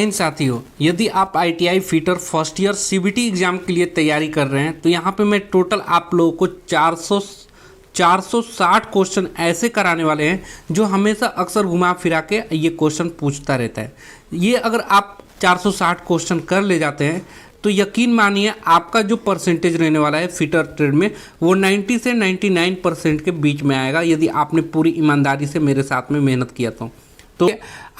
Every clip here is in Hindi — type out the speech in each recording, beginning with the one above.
इन साथियों, यदि आप ITI fitter first year CBT exam के लिए तैयारी कर रहे हैं तो यहाँ पे मैं टोटल आप लोगों को 460 क्वेश्चन ऐसे कराने वाले हैं जो हमेशा अक्सर घुमा फिरा के ये क्वेश्चन पूछता रहता है। ये अगर आप 460 क्वेश्चन कर ले जाते हैं तो यकीन मानिए आपका जो परसेंटेज रहने वाला है फिटर ट्रेड में वो 90 से 99% के बीच में आएगा, यदि आपने पूरी ईमानदारी से मेरे साथ में मेहनत किया तो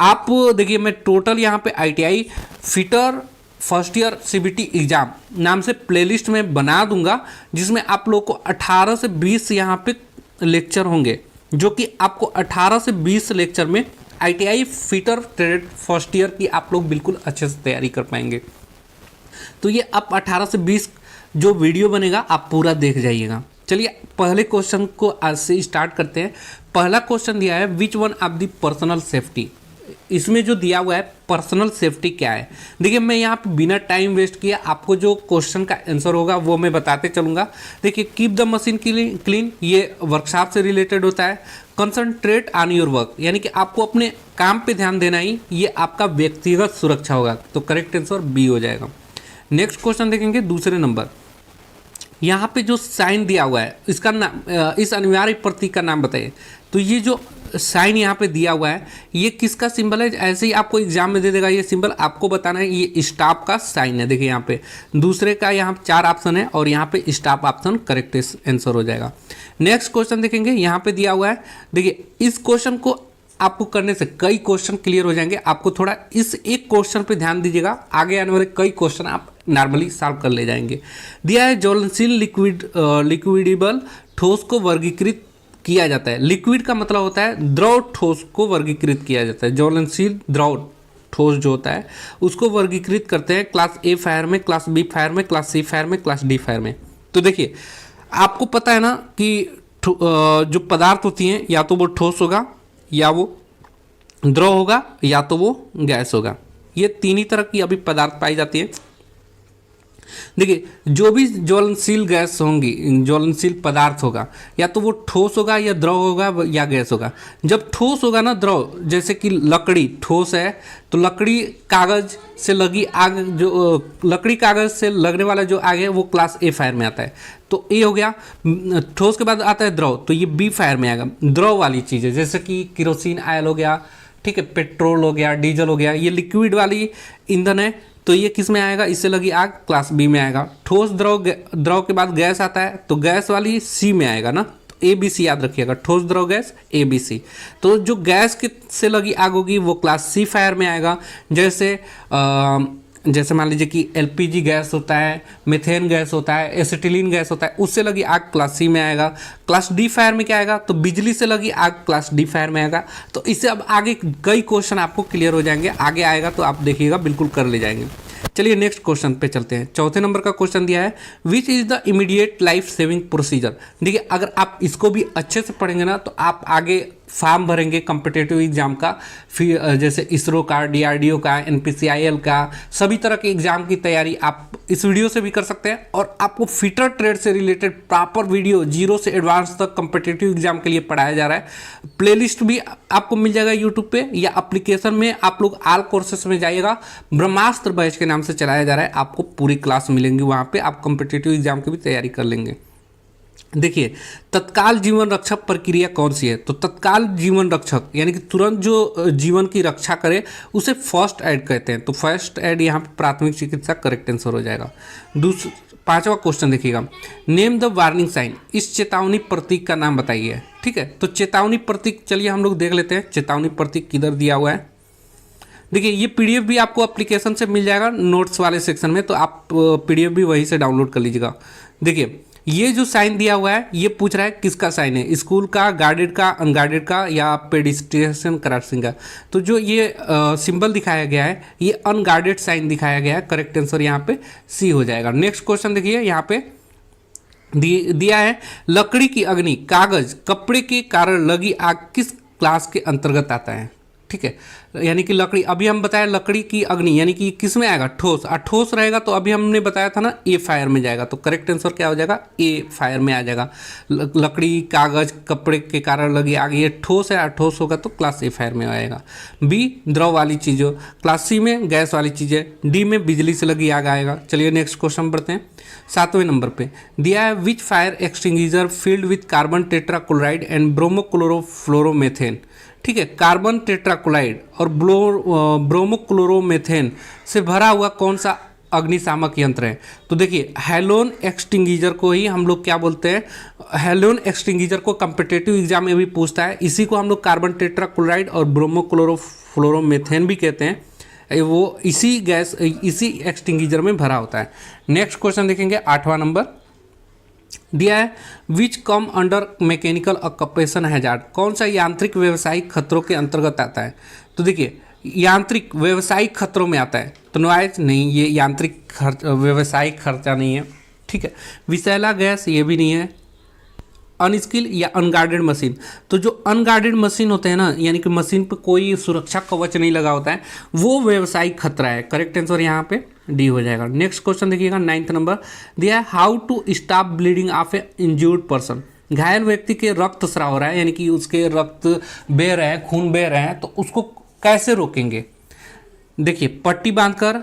आप देखिए, मैं टोटल यहाँ पे ITI fitter first year CBT exam नाम से प्लेलिस्ट में बना दूंगा, जिसमें आप लोग को 18 से 20 यहाँ पे लेक्चर होंगे, जो कि आपको 18 से 20 लेक्चर में ITI fitter trade first year की आप लोग बिल्कुल अच्छे से तैयारी कर पाएंगे। तो ये आप 18 से 20 जो वीडियो बनेगा आप पूरा देख जाइएगा। चलिए पहले क्वेश्चन को आज से स्टार्ट करते हैं। पहला क्वेश्चन दिया है which one of the personal safety. इसमें जो दिया हुआ है पर्सनल सेफ्टी क्या है, देखिए मैं यहाँ पे बिना टाइम वेस्ट किए आपको जो क्वेश्चन का आंसर होगा वो मैं बताते चलूँगा। देखिए कीप द मशीन क्लीन, ये वर्कशॉप से रिलेटेड होता है। कंसंट्रेट ऑन योर वर्क, यानी कि आपको अपने काम पे ध्यान देना ही ये आपका व्यक्तिगत सुरक्षा होगा, तो करेक्ट आंसर बी हो जाएगा। नेक्स्ट क्वेश्चन देखेंगे दूसरे नंबर। यहाँ पे जो साइन दिया हुआ है इसका नाम, इस अनिवार्य प्रतीक का नाम बताइए। तो ये जो साइन यहाँ पे दिया हुआ है ये किसका सिंबल है, ऐसे ही आपको एग्जाम में दे देगा ये सिंबल, आपको बताना है ये स्टाफ का साइन है। देखिए यहाँ पे दूसरे का यहाँ 4 ऑप्शन है और यहाँ पे स्टाफ ऑप्शन करेक्ट आंसर हो जाएगा। नेक्स्ट क्वेश्चन देखेंगे, यहाँ पे दिया हुआ है, देखिए इस क्वेश्चन को आपको करने से कई क्वेश्चन क्लियर हो जाएंगे। आपको थोड़ा इस एक क्वेश्चन पे ध्यान दीजिएगा, आगे आने वाले कई क्वेश्चन आप नॉर्मली सॉल्व कर ले जाएंगे। दिया है ज्वलनशील लिक्विडेबल ठोस को वर्गीकृत किया जाता है। लिक्विड का मतलब होता है द्रव, ठोस को वर्गीकृत किया जाता है। ज्वलनशील द्रव ठोस जो होता है उसको वर्गीकृत करते हैं क्लास ए फायर में, क्लास बी फायर में, क्लास सी फायर में, क्लास डी फायर में। तो देखिए आपको पता है ना कि जो पदार्थ होती हैं या तो वो ठोस होगा या वो द्रव होगा या तो वो गैस होगा। ये तीन ही तरह की अभी पदार्थ पाई जाती है। देखिए जो भी ज्वलनशील गैस होंगी, ज्वलनशील पदार्थ होगा या तो वो ठोस होगा या द्रव होगा या गैस होगा। जब ठोस होगा ना द्रव, जैसे कि लकड़ी ठोस है तो लकड़ी कागज से लगी आग, जो लकड़ी कागज से लगने वाला जो आग है वो क्लास ए फायर में आता है। तो ए हो गया। ठोस के बाद आता है द्रव, तो ये बी फायर में आएगा। द्रव वाली चीज़ें जैसे कि केरोसिन ऑयल हो गया, ठीक है, पेट्रोल हो गया, डीजल हो गया, ये लिक्विड वाली ईंधन है, तो ये किस में आएगा, इससे लगी आग क्लास बी में आएगा। ठोस द्रव के बाद गैस आता है तो गैस वाली सी में आएगा ना, तो ए बी सी याद रखिएगा, ठोस द्रव गैस ए बी सी। तो जो गैस के से लगी आग होगी वो क्लास सी फायर में आएगा। जैसे मान लीजिए कि एलपीजी गैस होता है, मीथेन गैस होता है, एसिटिलीन गैस होता है, उससे लगी आग क्लास सी में आएगा। क्लास डी फायर में क्या आएगा, तो बिजली से लगी आग क्लास डी फायर में आएगा। तो इससे अब आगे कई क्वेश्चन आपको क्लियर हो जाएंगे, आगे आएगा तो आप देखिएगा बिल्कुल कर ले जाएंगे। चलिए नेक्स्ट क्वेश्चन पे चलते हैं। चौथे नंबर का क्वेश्चन दिया है which is the immediate life saving procedure. देखिए अगर आप इसको भी अच्छे से पढ़ेंगे ना तो आप आगे फॉर्म भरेंगे कॉम्पिटिटिव एग्जाम का, फिर जैसे इसरो का, डीआरडीओ का, एनपीसीआईएल का, सभी तरह के एग्जाम की तैयारी आप इस वीडियो से भी कर सकते हैं। और आपको फिटर ट्रेड से रिलेटेड प्रॉपर वीडियो जीरो से एडवांस तक कॉम्पिटिटिव एग्जाम के लिए पढ़ाया जा रहा है। प्लेलिस्ट भी आपको मिल जाएगा यूट्यूब पे या एप्लीकेशन में, आप लोग ऑल कोर्सेस में जाइएगा, ब्रह्मास्त्र बैच के नाम से चलाया जा रहा है। आपको पूरी क्लास मिलेंगी वहाँ पे, आप कॉम्पिटिटिव एग्जाम की भी तैयारी कर लेंगे। देखिए तत्काल जीवन रक्षक प्रक्रिया कौन सी है, तो तत्काल जीवन रक्षक यानी कि तुरंत जो जीवन की रक्षा करे उसे फर्स्ट एड कहते हैं। तो फर्स्ट एड यहाँ पे प्राथमिक चिकित्सा करेक्ट आंसर हो जाएगा। पांचवा क्वेश्चन देखिएगा, नेम द वार्निंग साइन। इस चेतावनी प्रतीक का नाम बताइए, ठीक है। तो चेतावनी प्रतीक चलिए हम लोग देख लेते हैं, चेतावनी प्रतीक किधर दिया हुआ है। देखिए ये पीडीएफ भी आपको एप्लीकेशन से मिल जाएगा नोट्स वाले सेक्शन में, तो आप पीडीएफ भी वहीं से डाउनलोड कर लीजिएगा। देखिए ये जो साइन दिया हुआ है ये पूछ रहा है किसका साइन है, स्कूल का, गार्डेड का, अनगार्डेड का या पेडिस्ट्रियन क्रॉसिंग का। तो जो ये सिंबल दिखाया गया है ये अनगार्डेड साइन दिखाया गया है, करेक्ट आंसर यहाँ पे सी हो जाएगा। नेक्स्ट क्वेश्चन देखिए यहाँ पे दिया है लकड़ी की अग्नि, कागज, कपड़े के कारण लगी आग किस क्लास के अंतर्गत आता है, ठीक है, यानी कि लकड़ी, अभी हम बताया लकड़ी की अग्नि, यानी कि किस में आएगा, ठोस। ठोस रहेगा तो अभी हमने बताया था ना ए फायर में जाएगा, तो करेक्ट आंसर क्या हो जाएगा, ए फायर में आ जाएगा। लकड़ी, कागज, कपड़े के कारण लगी आग, ये ठोस है, ठोस होगा तो क्लास ए फायर में आएगा। बी द्रव वाली चीज़ों, क्लास सी में गैस वाली चीज़ें, डी में बिजली से लगी आग आएगा। चलिए नेक्स्ट क्वेश्चन बढ़ते हैं। 7वें नंबर पे दिया है which fire extinguisher filled with carbon tetrachloride and bromochlorofluoromethane. ठीक है, कार्बन टेट्राक्लोराइड और ब्रोमोक्लोरोमेथेन से भरा हुआ कौन सा अग्निशामक यंत्र है। तो देखिए हैलोन एक्सटिंग्विशर को ही हम लोग क्या बोलते हैं, हैलोन एक्सटिंग्विशर को कम्पिटेटिव एग्जाम में भी पूछता है, इसी को हम लोग कार्बन टेट्राक्लोराइड और ब्रोमोक्लोरोफ्लोरोमेथेन भी कहते हैं। वो इसी गैस, इसी एक्सटिंग्विशर में भरा होता है। नेक्स्ट क्वेश्चन देखेंगे 8वां नंबर दिया है which come under mechanical occupation hazard. कौन सा यांत्रिक व्यवसायिक खतरों के अंतर्गत आता है। तो देखिए यांत्रिक व्यवसायिक खतरों में आता है, तो नॉइज नहीं, ये यांत्रिक व्यवसायिक खर्चा नहीं है। ठीक है, विषैला गैस ये भी नहीं है। अनस्किल या अनगार्डेड मशीन, तो जो अनगार्डेड मशीन होते हैं ना, यानी कि मशीन पे कोई सुरक्षा कवच नहीं लगा होता है, वो व्यवसायिक खतरा है। करेक्ट आंसर यहाँ पे डी हो जाएगा। नेक्स्ट क्वेश्चन देखिएगा 9th नंबर दिया है how to stop bleeding of a injured person. घायल व्यक्ति के रक्त स्राव हो रहा है, यानी कि उसके रक्त बह रहे हैं, खून बह रहे हैं, तो उसको कैसे रोकेंगे। देखिए पट्टी बांधकर,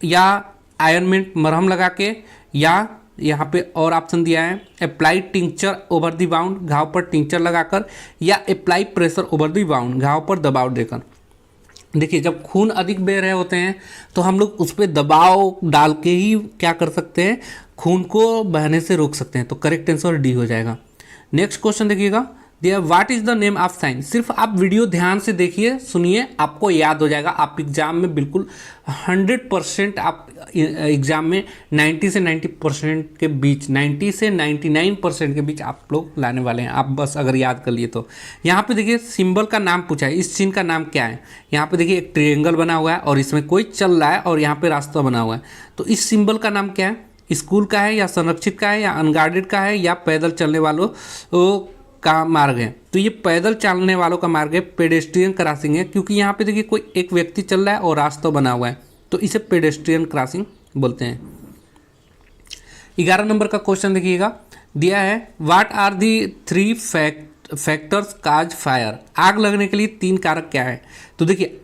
या आयरमेंट मरहम लगा के, या यहाँ पे और ऑप्शन दिया है apply tincture over the bound, घाव पर टिंचर लगाकर, या apply pressure over the bound, घाव पर दबाव देकर। देखिए जब खून अधिक बह रहे होते हैं तो हम लोग उस पर दबाव डाल के ही क्या कर सकते हैं, खून को बहने से रोक सकते हैं। तो करेक्ट आंसर डी हो जाएगा। नेक्स्ट क्वेश्चन देखिएगा दिया what is the name of sine. सिर्फ आप वीडियो ध्यान से देखिए, सुनिए, आपको याद हो जाएगा। आप एग्जाम में बिल्कुल 100% आप एग्जाम में 90 से 90% के बीच, 90 से 99% के बीच आप लोग लाने वाले हैं। आप बस अगर याद कर लिए तो। यहाँ पे देखिए सिंबल का नाम पूछा है, इस चिन्ह का नाम क्या है। यहाँ पे देखिए एक ट्रायंगल बना हुआ है और इसमें कोई चल रहा है और यहाँ पे रास्ता बना हुआ है। तो इस सिंबल का नाम क्या है, स्कूल का है, या संरक्षित का है, या अनगार्डेड का है, या पैदल चलने वालों का मार्ग है। तो ये पैदल चलने वालों का मार्ग है, पेडेस्ट्रियन क्रॉसिंग है, क्योंकि यहाँ पे देखिए कोई एक व्यक्ति चल रहा है और रास्ता बना हुआ है, तो इसे पेडेस्ट्रियन क्रॉसिंग बोलते हैं। 11 नंबर का क्वेश्चन देखिएगा दिया है what are the 3 factors cause fire. आग लगने के लिए 3 कारक क्या है। तो देखिए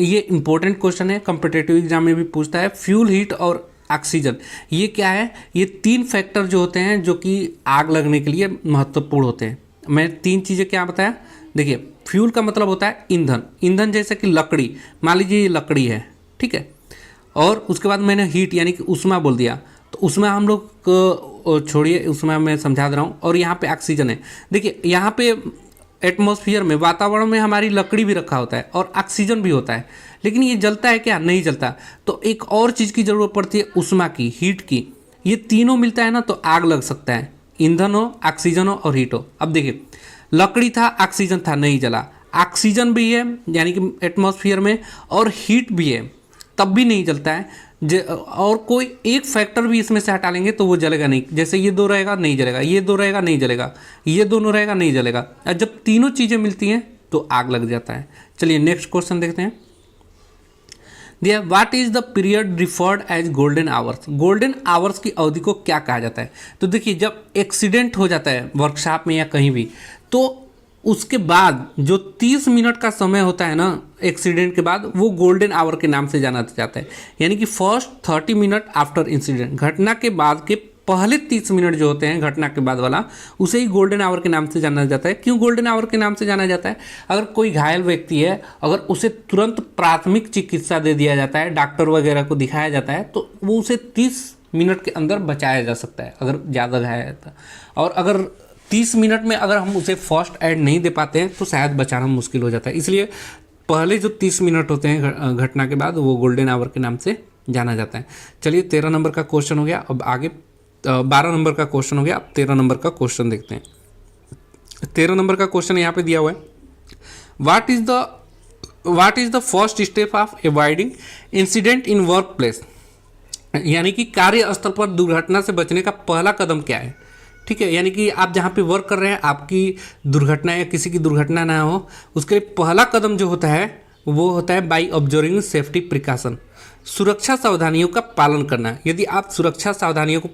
ये इंपॉर्टेंट क्वेश्चन है, कॉम्पिटिटिव एग्जाम में भी पूछता है। फ्यूल, हीट और ऑक्सीजन, ये क्या है, ये 3 फैक्टर जो होते हैं जो कि आग लगने के लिए महत्वपूर्ण होते हैं। मैं 3 चीज़ें क्या बताया। देखिए फ्यूल का मतलब होता है ईंधन, ईंधन जैसे कि लकड़ी, मान लीजिए ये लकड़ी है, ठीक है, और उसके बाद मैंने हीट यानी कि उष्मा बोल दिया, तो उसमें हम लोग को छोड़िए, उसमें मैं समझा दे रहा हूँ। और यहाँ पे ऑक्सीजन है। देखिए यहाँ पे एटमॉस्फेयर में, वातावरण में हमारी लकड़ी भी रखा होता है और ऑक्सीजन भी होता है, लेकिन ये जलता है क्या, नहीं जलता। तो एक और चीज़ की ज़रूरत पड़ती है, उष्मा की, हीट की। ये तीनों मिलता है ना तो आग लग सकता है, ईंधन हो, ऑक्सीजन हो और हीट हो। अब देखिए लकड़ी था, ऑक्सीजन था, नहीं जला। ऑक्सीजन भी है यानी कि एटमॉस्फेयर में, और हीट भी है, तब भी नहीं जलता है। और कोई एक फैक्टर भी इसमें से हटा लेंगे तो वो जलेगा नहीं। जैसे ये 2 रहेगा नहीं जलेगा, ये 2 रहेगा नहीं जलेगा, ये दोनों रहेगा नहीं जलेगा। और जब तीनों चीज़ें मिलती हैं तो आग लग जाता है। चलिए नेक्स्ट क्वेश्चन देखते हैं। दिया what is the period referred as golden hours. Golden hours की अवधि को क्या कहा जाता है। तो देखिए जब एक्सीडेंट हो जाता है वर्कशॉप में या कहीं भी, तो उसके बाद जो 30 मिनट का समय होता है ना एक्सीडेंट के बाद, वो गोल्डन आवर के नाम से जाना जाता है। यानी कि फर्स्ट 30 मिनट आफ्टर इंसिडेंट, घटना के बाद के पहले 30 मिनट जो होते हैं घटना के बाद वाला, उसे ही गोल्डन आवर के नाम से जाना जाता है। क्यों गोल्डन आवर के नाम से जाना जाता है, अगर कोई घायल व्यक्ति है, अगर उसे तुरंत प्राथमिक चिकित्सा दे दिया जाता है, डॉक्टर वगैरह को दिखाया जाता है, तो वो उसे 30 मिनट के अंदर बचाया जा सकता है अगर ज़्यादा घायल है तो। और अगर 30 मिनट में अगर हम उसे फर्स्ट एड नहीं दे पाते हैं तो शायद बचाना मुश्किल हो जाता है। इसलिए पहले जो 30 मिनट होते हैं घटना के बाद, वो गोल्डन आवर के नाम से जाना जाता है। चलिए 13 नंबर का क्वेश्चन हो गया। अब आगे 12 नंबर का क्वेश्चन हो गया। अब 13 नंबर का क्वेश्चन देखते हैं। 13 नंबर का क्वेश्चन यहाँ पे दिया हुआ है what is the first step of avoiding incident in work place. यानी कि कार्यस्थल पर दुर्घटना से बचने का पहला कदम क्या है। ठीक है, यानी कि आप जहाँ पे वर्क कर रहे हैं, आपकी दुर्घटना या किसी की दुर्घटना ना हो, उसके लिए पहला कदम जो होता है वो होता है बाई ऑब्जर्विंग सेफ्टी प्रिकॉशन, सुरक्षा सावधानियों का पालन करना। यदि आप सुरक्षा सावधानियों को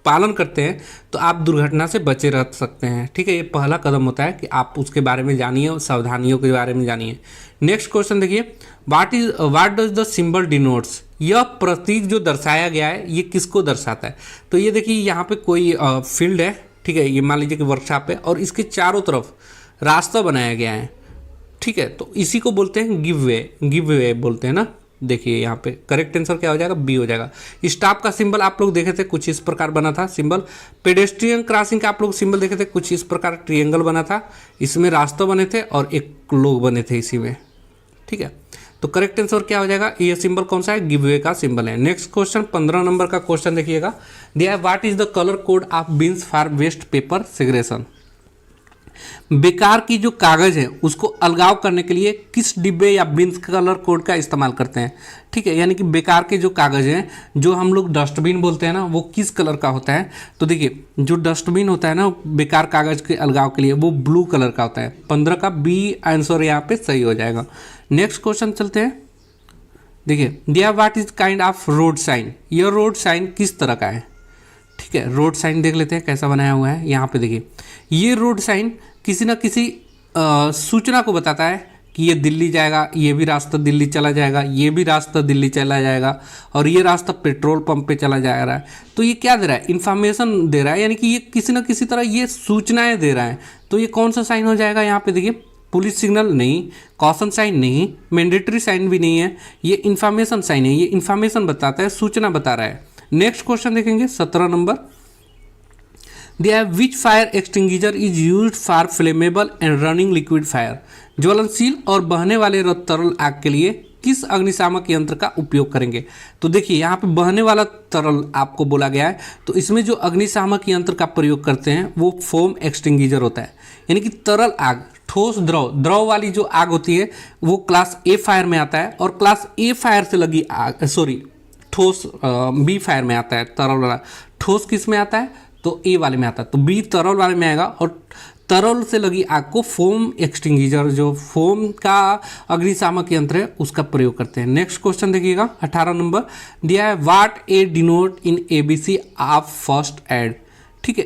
पालन करते हैं तो आप दुर्घटना से बचे रह सकते हैं। ठीक है, ये पहला कदम होता है कि आप उसके बारे में जानिए और सावधानियों के बारे में जानिए। नेक्स्ट क्वेश्चन देखिए, what does the symbol denotes, यह प्रतीक जो दर्शाया गया है ये किसको दर्शाता है। तो ये देखिए यहाँ पे कोई फील्ड है, ठीक है, ये मान लीजिए कि वर्कशॉप है और इसके चारों तरफ रास्ता बनाया गया है। ठीक है, तो इसी को बोलते हैं गिव वे बोलते हैं ना। देखिए यहाँ पे करेक्ट आंसर क्या हो जाएगा, बी हो जाएगा। स्टॉप का सिंबल आप लोग देखे थे, कुछ इस प्रकार बना था सिंबल। पेडेस्ट्रियन क्रॉसिंग का आप लोग सिंबल देखे थे, कुछ इस प्रकार ट्रायंगल बना था, इसमें रास्ते बने थे और एक लोग बने थे इसी में। ठीक है, तो करेक्ट आंसर क्या हो जाएगा, ये सिंबल कौन सा है, गिव वे का सिंबल है। नेक्स्ट क्वेश्चन 15 नंबर का क्वेश्चन देखिएगा, दिया है what is the colour code of bins for waste paper segregation. बेकार की जो कागज है उसको अलगाव करने के लिए किस डिब्बे या बिन्स कलर कोड का इस्तेमाल करते हैं। ठीक है, यानी कि बेकार के जो कागज हैं, जो हम लोग डस्टबिन बोलते हैं ना, वो किस कलर का होता है। तो देखिए जो डस्टबिन होता है ना बेकार कागज के अलगाव के लिए, वो ब्लू कलर का होता है। 15 का बी आंसर यहाँ पे सही हो जाएगा। नेक्स्ट क्वेश्चन चलते हैं, देखिए दिया what is kind of road sign, यह रोड साइन किस तरह का है। ठीक है, रोड साइन देख लेते हैं कैसा बनाया हुआ है। यहाँ पे देखिए ये रोड साइन किसी न किसी सूचना को बताता है कि ये दिल्ली जाएगा, ये भी रास्ता दिल्ली चला जाएगा, ये भी रास्ता दिल्ली चला जाएगा और ये रास्ता पेट्रोल पंप पे चला जा रहा है। तो ये क्या दे रहा है, इन्फॉर्मेशन दे रहा है, यानी कि ये किसी न किसी तरह ये सूचनाएं दे रहा है। तो ये कौन सा साइन हो जाएगा, यहाँ पे देखिए पुलिस सिग्नल नहीं, कॉशन साइन नहीं, मैंडेटरी साइन भी नहीं है, ये इन्फॉर्मेशन साइन है। ये इन्फॉर्मेशन बताता है, सूचना बता रहा है। नेक्स्ट क्वेश्चन देखेंगे 17 नंबर, दिया है which fire extinguisher is used for flammable and running liquid fire, ज्वलनशील और बहने वाले तरल आग के लिए किस अग्निशामक यंत्र का उपयोग करेंगे। तो देखिए यहाँ पे बहने वाला तरल आपको बोला गया है, तो इसमें जो अग्निशामक यंत्र का प्रयोग करते हैं वो फोम एक्सटिंग्विशर होता है। यानी कि तरल आग, ठोस द्रव वाली जो आग होती है वो क्लास ए फायर में आता है, और क्लास ए फायर से लगी आग, सॉरी ठोस बी फायर में आता है तरल वाला। ठोस किस में आता है, तो ए वाले में आता है, तो बी तरल वाले में आएगा। और तरल से लगी आग को फोम एक्सटिंग्विशर, जो फोम का अग्निशामक यंत्र है उसका प्रयोग करते हैं। नेक्स्ट क्वेश्चन देखिएगा 18 नंबर, दिया है what A denote in ABC of first aid. ठीक है,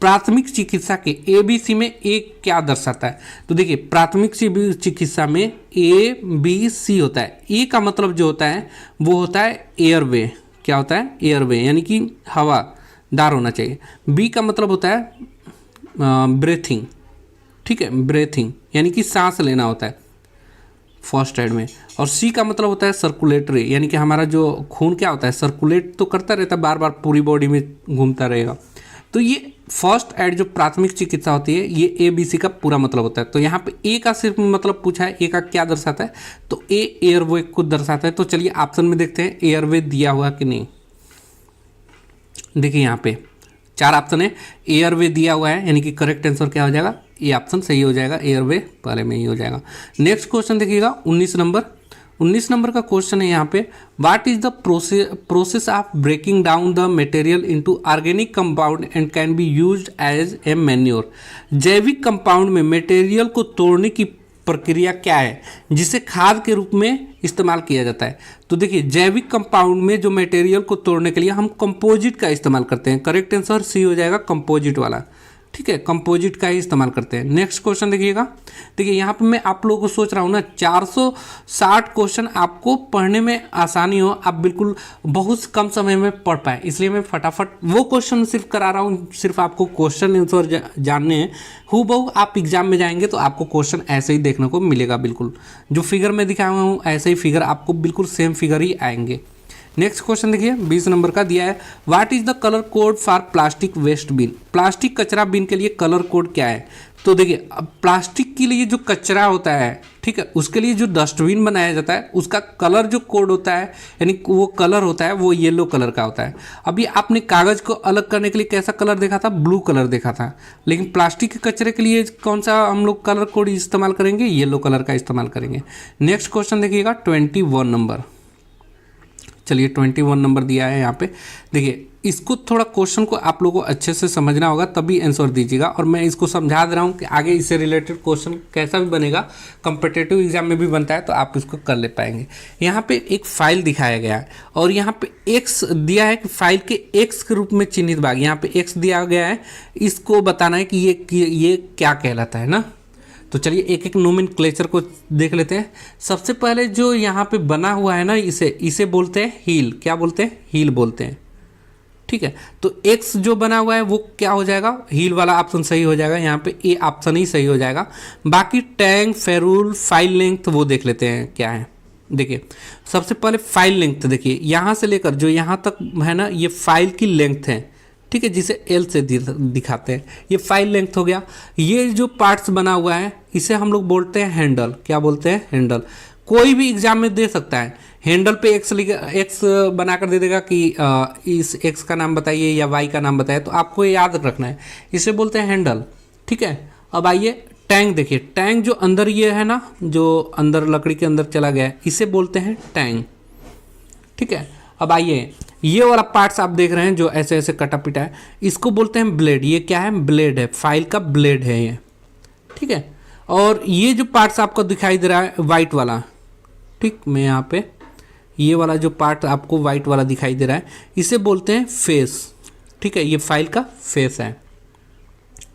प्राथमिक चिकित्सा के एबीसी में ए क्या दर्शाता है। तो देखिए प्राथमिक चिकित्सा में ए बी सी होता है। ए का मतलब जो होता है वो होता है एयरवे, क्या होता है, एयरवे, यानी कि हवादार होना चाहिए। बी का मतलब होता है ब्रेथिंग, ठीक है, ब्रेथिंग यानी कि सांस लेना होता है फर्स्ट एड में। और सी का मतलब होता है सर्कुलेटरी, यानी कि हमारा जो खून क्या होता है, सर्कुलेट तो करता रहता है, बार बार पूरी बॉडी में घूमता रहेगा। तो ये फर्स्ट एड जो प्राथमिक चिकित्सा होती है ये ए बी सी का पूरा मतलब होता है। तो यहाँ पे ए का सिर्फ मतलब पूछा है, ए का क्या दर्शाता है, तो ए एयरवे को दर्शाता है। तो चलिए ऑप्शन में देखते हैं एयरवे दिया हुआ कि नहीं। देखिए यहाँ पे 4 ऑप्शन है, एयरवे दिया हुआ है, यानी कि करेक्ट आंसर क्या हो जाएगा, ये ऑप्शन सही हो जाएगा, एयरवे पहले में ही हो जाएगा। नेक्स्ट क्वेश्चन देखिएगा 19 नंबर का क्वेश्चन है यहाँ पे, what is the process of breaking down the material into organic compound and can be used as a manure. जैविक कंपाउंड में मटेरियल को तोड़ने की प्रक्रिया क्या है जिसे खाद के रूप में इस्तेमाल किया जाता है। तो देखिए जैविक कंपाउंड में जो मटेरियल को तोड़ने के लिए हम कंपोजिट का इस्तेमाल करते हैं। करेक्ट आंसर सी हो जाएगा, कंपोजिट वाला, ठीक है, कंपोजिट का ही इस्तेमाल करते हैं। नेक्स्ट क्वेश्चन देखिएगा, देखिए यहाँ पे मैं आप लोगों को सोच रहा हूँ ना 460 क्वेश्चन आपको पढ़ने में आसानी हो, आप बिल्कुल बहुत कम समय में पढ़ पाए, इसलिए मैं फटाफट वो क्वेश्चन सिर्फ करा रहा हूँ। सिर्फ आपको क्वेश्चन आंसर जानने हैं, हूबहू आप एग्जाम में जाएंगे तो आपको क्वेश्चन ऐसे ही देखने को मिलेगा। बिल्कुल जो फिगर में दिखाया हुआ हूँ ऐसे ही फिगर आपको बिल्कुल सेम फिगर ही आएंगे। नेक्स्ट क्वेश्चन देखिए 20 नंबर का दिया है, what is the colour code for plastic waste bin. Plastic कचरा बिन के लिए कलर कोड क्या है। तो देखिए अब प्लास्टिक के लिए जो कचरा होता है, ठीक है, उसके लिए जो डस्टबिन बनाया जाता है उसका कलर जो कोड होता है, यानी वो कलर होता है वो येलो कलर का होता है। अभी आपने कागज़ को अलग करने के लिए कैसा कलर देखा था, ब्लू कलर देखा था, लेकिन प्लास्टिक के कचरे के लिए कौन सा हम लोग कलर कोड इस्तेमाल करेंगे, येलो कलर का इस्तेमाल करेंगे। नेक्स्ट क्वेश्चन देखिएगा 21 नंबर, चलिए 21 नंबर दिया है यहाँ पे। देखिए इसको थोड़ा क्वेश्चन को आप लोगों को अच्छे से समझना होगा, तभी आंसर दीजिएगा। और मैं इसको समझा दे रहा हूँ कि आगे इससे रिलेटेड क्वेश्चन कैसा भी बनेगा, कॉम्पिटिटिव एग्जाम में भी बनता है, तो आप इसको कर ले पाएंगे। यहाँ पे एक फाइल दिखाया गया है और यहाँ पे एक्स दिया है कि फाइल के एक्स के रूप में चिन्हित भाग, यहाँ पे एक्स दिया गया है, इसको बताना है कि ये क्या कहलाता है ना। तो चलिए एक एक नोमेनक्लेचर को देख लेते हैं। सबसे पहले जो यहाँ पे बना हुआ है ना, इसे बोलते हैं हील। क्या बोलते हैं? हील बोलते हैं, ठीक है। तो एक्स जो बना हुआ है वो क्या हो जाएगा? हील वाला ऑप्शन सही हो जाएगा, यहाँ पे ए ऑप्शन ही सही हो जाएगा। बाकी टैंक, फेरूल, फाइल लेंथ वो देख लेते हैं क्या है। देखिए सबसे पहले फाइल लेंथ, देखिए यहाँ से लेकर जो यहाँ तक है ना, ये फाइल की लेंथ है, ठीक है, जिसे एल से दिखाते हैं, ये फाइल लेंथ हो गया। ये जो पार्ट्स बना हुआ है इसे हम लोग बोलते हैं हैंडल। क्या बोलते हैं? हैंडल। कोई भी एग्जाम में दे सकता है, हैंडल पे एक्स बनाकर दे देगा कि इस एक्स का नाम बताइए या वाई का नाम बताइए, तो आपको ये याद रखना है, इसे बोलते हैं हैंडल, ठीक है। अब आइए टैंक, देखिए टैंक जो अंदर ये है ना, जो अंदर लकड़ी के अंदर चला गया है, इसे बोलते हैं टैंक, ठीक है। अब आइए ये वाला पार्ट्स आप देख रहे हैं जो ऐसे ऐसे कटा पिटा है, इसको बोलते हैं ब्लेड। ये क्या है? ब्लेड है, फाइल का ब्लेड है ये, ठीक है। और ये जो पार्ट्स आपको दिखाई दे रहा है वाइट वाला, ठीक, मैं यहाँ पे ये वाला जो पार्ट आपको वाइट वाला दिखाई दे रहा है, इसे बोलते हैं फेस, ठीक है, ये फाइल का फेस है।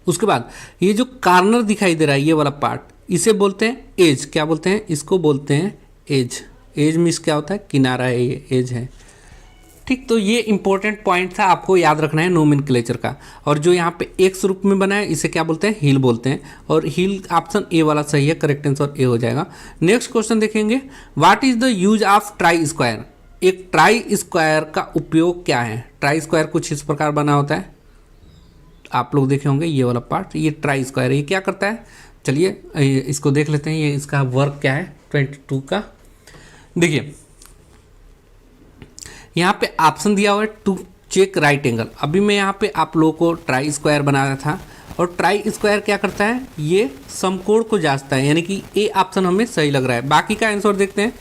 उसके बाद ये जो कार्नर दिखाई दे रहा है, ये वाला पार्ट, इसे बोलते हैं एज। क्या बोलते हैं? इसको बोलते हैं एज। एज मीन्स क्या होता है? किनारा है, ये एज है, ठीक। तो ये इंपॉर्टेंट पॉइंट था, आपको याद रखना है नोमेनक्लेचर का। और जो यहाँ पे एक्स रूप में बना है, इसे क्या बोलते हैं? हील बोलते हैं। और हील ऑप्शन ए वाला सही है, करेक्ट आंसर ए हो जाएगा। नेक्स्ट क्वेश्चन देखेंगे, what is the use of try square. एक ट्राई स्क्वायर का उपयोग क्या है? ट्राई स्क्वायर कुछ इस प्रकार बना होता है, आप लोग देखे होंगे ये वाला पार्ट, ये ट्राई स्क्वायर, ये क्या करता है? चलिए इसको देख लेते हैं, ये इसका वर्क क्या है 22 का। देखिए यहाँ पे ऑप्शन दिया हुआ है टू चेक राइट एंगल। अभी मैं यहाँ पे आप लोगों को ट्राई स्क्वायर बनाया था, और ट्राई स्क्वायर क्या करता है? ये समकोण को जांचता है, यानी कि ए ऑप्शन हमें सही लग रहा है। बाकी का आंसर देखते हैं।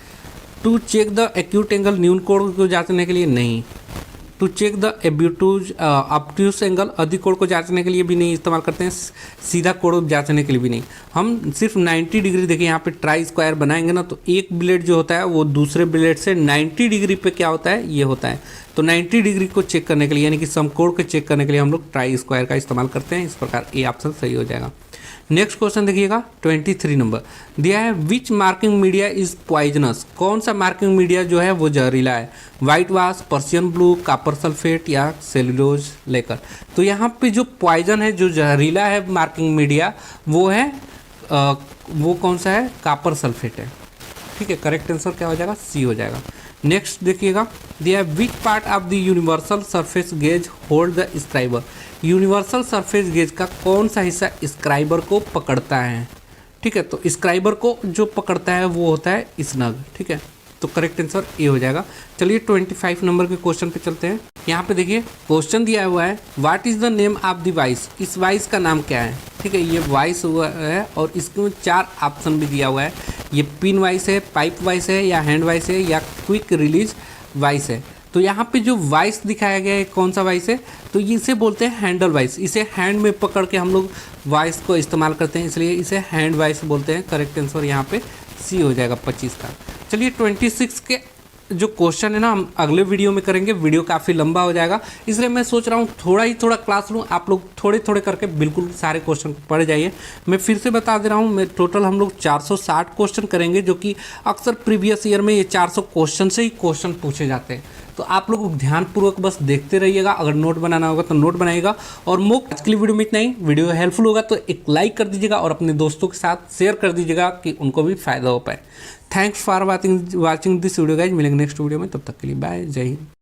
To check the acute angle, न्यून कोण को जांचने के लिए नहीं। To check the obtuse angle, अधिक कोण को जांचने के लिए भी नहीं इस्तेमाल करते हैं, सीधा कोण जांचने के लिए भी नहीं। हम सिर्फ 90 डिग्री, देखिए यहाँ पे ट्राई स्क्वायर बनाएंगे ना, तो एक ब्लेड जो होता है वो दूसरे ब्लेड से 90 डिग्री पे क्या होता है? ये होता है। तो 90 डिग्री को चेक करने के लिए, यानी कि समकोण को चेक करने के लिए हम लोग ट्राई स्क्वायर का इस्तेमाल करते हैं। इस प्रकार ए ऑप्शन सही हो जाएगा। नेक्स्ट क्वेश्चन देखिएगा 23 नंबर दिया है, विच मार्किंग मीडिया इज पॉइजनस। कौन सा मार्किंग मीडिया जो है वो जहरीला है? White wash, Persian blue, copper sulphate या सेलुलोज लेकर। तो यहाँ पे जो पॉइजन है, जो जहरीला है मार्किंग मीडिया, वो है वो कौन सा है? कॉपर सल्फेट है, ठीक है। करेक्ट आंसर क्या हो जाएगा? सी हो जाएगा। नेक्स्ट देखिएगा, दिया है which part of the universal surface gauge hold the scriber. Universal surface gauge का कौन सा हिस्सा स्क्राइबर को पकड़ता है? ठीक है, तो स्क्राइबर को जो पकड़ता है वो होता है स्नग, ठीक है। तो करेक्ट आंसर ए हो जाएगा। चलिए 25 नंबर के क्वेश्चन पे चलते हैं। यहाँ पे देखिए क्वेश्चन दिया हुआ है, what is the name of the vice. इस वाइस का नाम क्या है? ठीक है, ये वाइस हुआ है और इसमें 4 ऑप्शन भी दिया हुआ है। ये पिन वाइस है, पाइप वाइस है, या हैंड वाइस है, या क्विक रिलीज वाइस है। तो यहाँ पे जो वाइस दिखाया गया है कौन सा वाइस है? तो इसे बोलते हैं हैंडल वाइस। इसे हैंड में पकड़ के हम लोग वाइस को इस्तेमाल करते हैं, इसलिए इसे हैंड वाइस बोलते हैं। करेक्ट आंसर यहाँ पे सी हो जाएगा 25 का। चलिए 26 के जो क्वेश्चन है ना हम अगले वीडियो में करेंगे। वीडियो काफ़ी लंबा हो जाएगा, इसलिए मैं सोच रहा हूँ थोड़ा क्लास लूँ। आप लोग थोड़े थोड़े करके बिल्कुल सारे क्वेश्चन पढ़ जाइए। मैं फिर से बता दे रहा हूँ, मैं टोटल हम लोग 460 क्वेश्चन करेंगे, जो कि अक्सर प्रीवियस ईयर में ये 400 क्वेश्चन से ही क्वेश्चन पूछे जाते हैं। तो आप लोग ध्यानपूर्वक बस देखते रहिएगा। अगर नोट बनाना होगा तो नोट बनाइएगा। और मोक आज के लिए वीडियो में इतना ही। वीडियो हेल्पफुल होगा तो एक लाइक कर दीजिएगा और अपने दोस्तों के साथ शेयर कर दीजिएगा कि उनको भी फायदा हो पाए। Thanks for watching this video guys. मिलेंगे नेक्स्ट वीडियो में, तब तक के लिए बाय, जय हिंद।